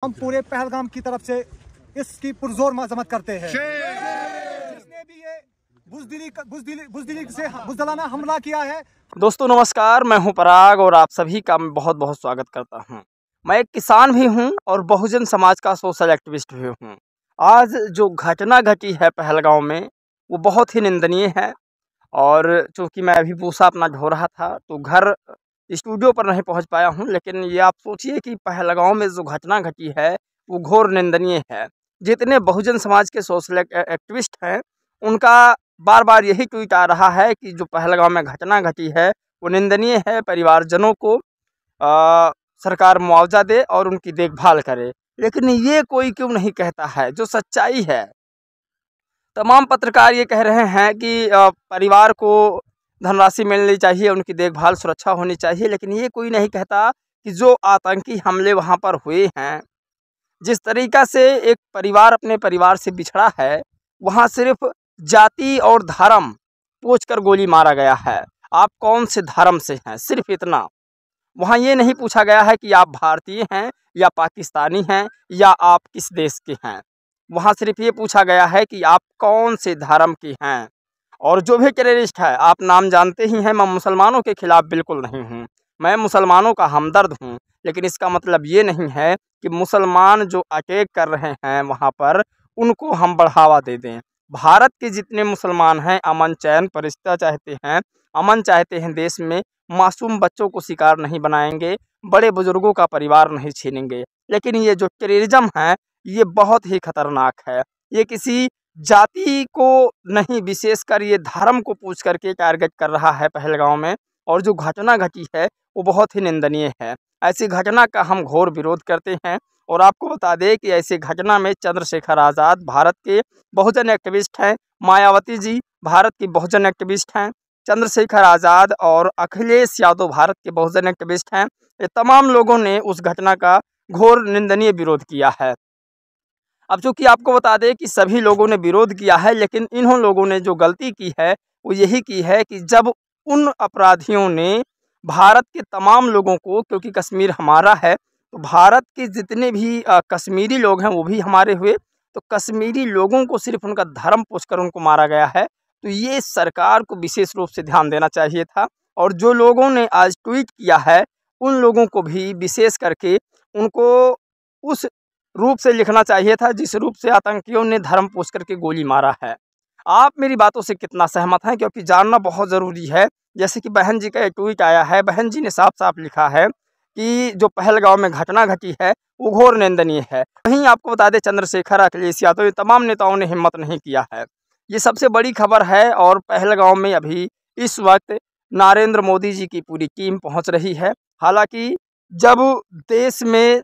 हम पूरे पहलगाम की तरफ से इसकी पुरजोर मजम्मत करते हैं। जिसने भी ये बुज़दिली से बुज़दिलाना हमला किया है। दोस्तों नमस्कार, मैं हूं पराग और आप सभी का मैं बहुत बहुत स्वागत करता हूं। मैं एक किसान भी हूं और बहुजन समाज का सोशल एक्टिविस्ट भी हूं। आज जो घटना घटी है पहलगाम में वो बहुत ही निंदनीय है। और चूँकि मैं अभी भूसा अपना ढो रहा था तो घर स्टूडियो पर नहीं पहुंच पाया हूं, लेकिन ये आप सोचिए कि पहलगाम में जो घटना घटी है वो घोर निंदनीय है। जितने बहुजन समाज के सोशल एक्टिविस्ट हैं उनका बार बार यही ट्वीट आ रहा है कि जो पहलगाम में घटना घटी है वो निंदनीय है। परिवारजनों को सरकार मुआवजा दे और उनकी देखभाल करे, लेकिन ये कोई क्यों नहीं कहता है जो सच्चाई है। तमाम पत्रकार ये कह रहे हैं कि परिवार को धनराशि मिलनी चाहिए, उनकी देखभाल सुरक्षा होनी चाहिए, लेकिन ये कोई नहीं कहता कि जो आतंकी हमले वहाँ पर हुए हैं, जिस तरीक़ा से एक परिवार अपने परिवार से बिछड़ा है, वहाँ सिर्फ जाति और धर्म पूछकर गोली मारा गया है। आप कौन से धर्म से हैं, सिर्फ इतना। वहाँ ये नहीं पूछा गया है कि आप भारतीय हैं या पाकिस्तानी हैं या आप किस देश के हैं। वहाँ सिर्फ ये पूछा गया है कि आप कौन से धर्म के हैं। और जो भी टेररिस्ट है, आप नाम जानते ही हैं, मैं मुसलमानों के खिलाफ़ बिल्कुल नहीं हूँ, मैं मुसलमानों का हमदर्द हूँ, लेकिन इसका मतलब ये नहीं है कि मुसलमान जो अटैक कर रहे हैं वहाँ पर उनको हम बढ़ावा दे दें। भारत के जितने मुसलमान हैं अमन चैन परिस्थितियाँ चाहते हैं, अमन चाहते हैं देश में, मासूम बच्चों को शिकार नहीं बनाएंगे, बड़े बुजुर्गों का परिवार नहीं छीनेंगे। लेकिन ये जो टेररिज्म है ये बहुत ही खतरनाक है। ये किसी जाति को नहीं, विशेषकर ये धर्म को पूछ करके टारगेट कर रहा है पहलगाम में। और जो घटना घटी है वो बहुत ही निंदनीय है। ऐसी घटना का हम घोर विरोध करते हैं। और आपको बता दें कि ऐसी घटना में चंद्रशेखर आज़ाद भारत के बहुजन एक्टिविस्ट हैं, मायावती जी भारत की बहुजन एक्टिविस्ट हैं, चंद्रशेखर आज़ाद और अखिलेश यादव भारत के बहुजन एक्टिविस्ट हैं। ये तमाम लोगों ने उस घटना का घोर निंदनीय विरोध किया है। अब चूँकि आपको बता दें कि सभी लोगों ने विरोध किया है, लेकिन इन्हों लोगों ने जो गलती की है वो यही की है कि जब उन अपराधियों ने भारत के तमाम लोगों को, क्योंकि कश्मीर हमारा है तो भारत के जितने भी कश्मीरी लोग हैं वो भी हमारे हुए, तो कश्मीरी लोगों को सिर्फ उनका धर्म पूछकर उनको मारा गया है। तो ये सरकार को विशेष रूप से ध्यान देना चाहिए था। और जो लोगों ने आज ट्वीट किया है उन लोगों को भी विशेष करके उनको उस रूप से लिखना चाहिए था जिस रूप से आतंकियों ने धर्म पूछ करके गोली मारा है। आप मेरी बातों से कितना सहमत हैं, क्योंकि जानना बहुत ज़रूरी है। जैसे कि बहन जी का एक ट्वीट आया है, बहन जी ने साफ साफ लिखा है कि जो पहलगाम में घटना घटी है वो घोर निंदनीय है। वहीं आपको बता दें चंद्रशेखर, अखिलेश यादव, ये तमाम नेताओं ने हिम्मत नहीं किया है। ये सबसे बड़ी खबर है। और पहलगाम में अभी इस वक्त नरेंद्र मोदी जी की पूरी टीम पहुँच रही है। हालाँकि जब देश में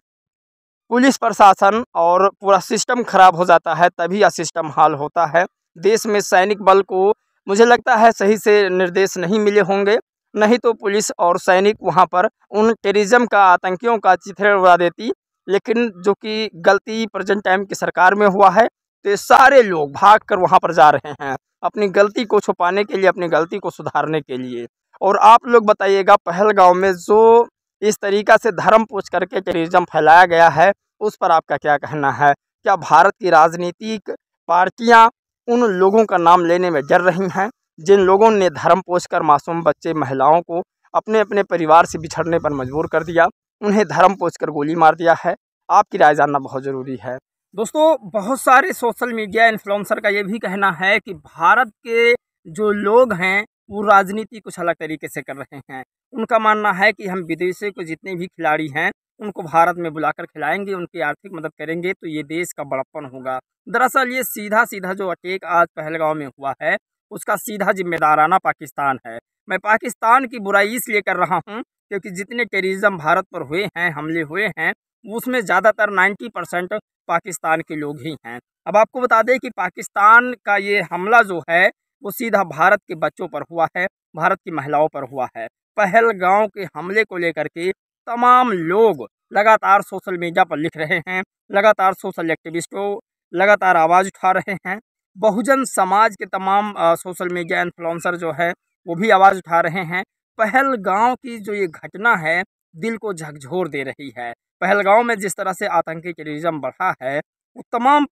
पुलिस प्रशासन और पूरा सिस्टम खराब हो जाता है तभी यह सिस्टम हाल होता है। देश में सैनिक बल को मुझे लगता है सही से निर्देश नहीं मिले होंगे, नहीं तो पुलिस और सैनिक वहां पर उन टेररिज्म का, आतंकियों का चित्रण उड़ा देती। लेकिन जो कि गलती प्रेजेंट टाइम की सरकार में हुआ है तो ये सारे लोग भाग कर वहाँ पर जा रहे हैं अपनी गलती को छुपाने के लिए, अपनी गलती को सुधारने के लिए। और आप लोग बताइएगा पहलगाम में जो इस तरीक़ा से धर्म पूछ करके टेररिज्म फैलाया गया है उस पर आपका क्या कहना है? क्या भारत की राजनीतिक पार्टियां उन लोगों का नाम लेने में डर रही हैं जिन लोगों ने धर्म पूछकर मासूम बच्चे, महिलाओं को अपने अपने परिवार से बिछड़ने पर मजबूर कर दिया, उन्हें धर्म पूछकर गोली मार दिया है? आपकी राय जानना बहुत ज़रूरी है। दोस्तों बहुत सारे सोशल मीडिया इन्फ्लुएंसर का ये भी कहना है कि भारत के जो लोग हैं वो राजनीति कुछ अलग तरीके से कर रहे हैं। उनका मानना है कि हम विदेशों के जितने भी खिलाड़ी हैं उनको भारत में बुलाकर खिलाएंगे, उनकी आर्थिक मदद करेंगे तो ये देश का बड़प्पन होगा। दरअसल ये सीधा सीधा जो अटैक आज पहलगाम में हुआ है उसका सीधा जिम्मेदाराना पाकिस्तान है। मैं पाकिस्तान की बुराई इसलिए कर रहा हूँ क्योंकि जितने टेररिज्म भारत पर हुए हैं, हमले हुए हैं, उसमें ज़्यादातर 90% पाकिस्तान के लोग ही हैं। अब आपको बता दें कि पाकिस्तान का ये हमला जो है वो सीधा भारत के बच्चों पर हुआ है, भारत की महिलाओं पर हुआ है। पहलगाम के हमले को लेकर के तमाम लोग लगातार सोशल मीडिया पर लिख रहे हैं, लगातार सोशल एक्टिविस्टों लगातार आवाज़ उठा रहे हैं। बहुजन समाज के तमाम सोशल मीडिया इन्फ्लुएंसर जो है वो भी आवाज़ उठा रहे हैं। पहलगाम की जो ये घटना है दिल को झकझोर दे रही है। पहलगाम में जिस तरह से आतंकी टेररिज्म बढ़ा है, वो तमाम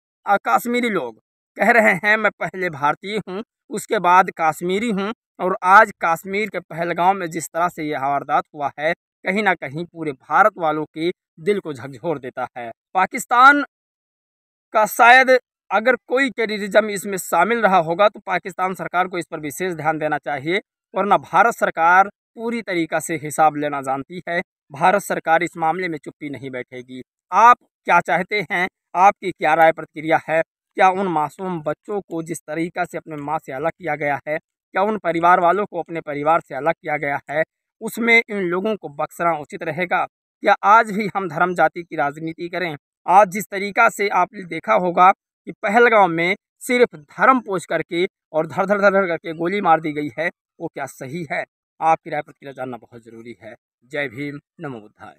कश्मीरी लोग कह रहे हैं मैं पहले भारतीय हूँ, उसके बाद कश्मीरी हूँ, और आज कश्मीर के पहलगाम में जिस तरह से यह वारदात हुआ है, कहीं ना कहीं पूरे भारत वालों के दिल को झकझोर देता है। पाकिस्तान का शायद अगर कोई टेररिज्म इसमें शामिल रहा होगा तो पाकिस्तान सरकार को इस पर विशेष ध्यान देना चाहिए, वरना भारत सरकार पूरी तरीक़ा से हिसाब लेना जानती है। भारत सरकार इस मामले में चुप्पी नहीं बैठेगी। आप क्या चाहते हैं? आपकी क्या राय प्रतिक्रिया है? क्या उन मासूम बच्चों को जिस तरीक़ा से अपने माँ से अलग किया गया है, क्या उन परिवार वालों को अपने परिवार से अलग किया गया है, उसमें इन लोगों को बख्शना उचित रहेगा? क्या आज भी हम धर्म जाति की राजनीति करें? आज जिस तरीक़ा से आपने देखा होगा कि पहलगाम में सिर्फ धर्म पोष करके और धर धर धर धर करके गोली मार दी गई है, वो क्या सही है? आपकी राय प्रतिक्रिया जानना बहुत ज़रूरी है। जय भीम, नमो बुद्धाय।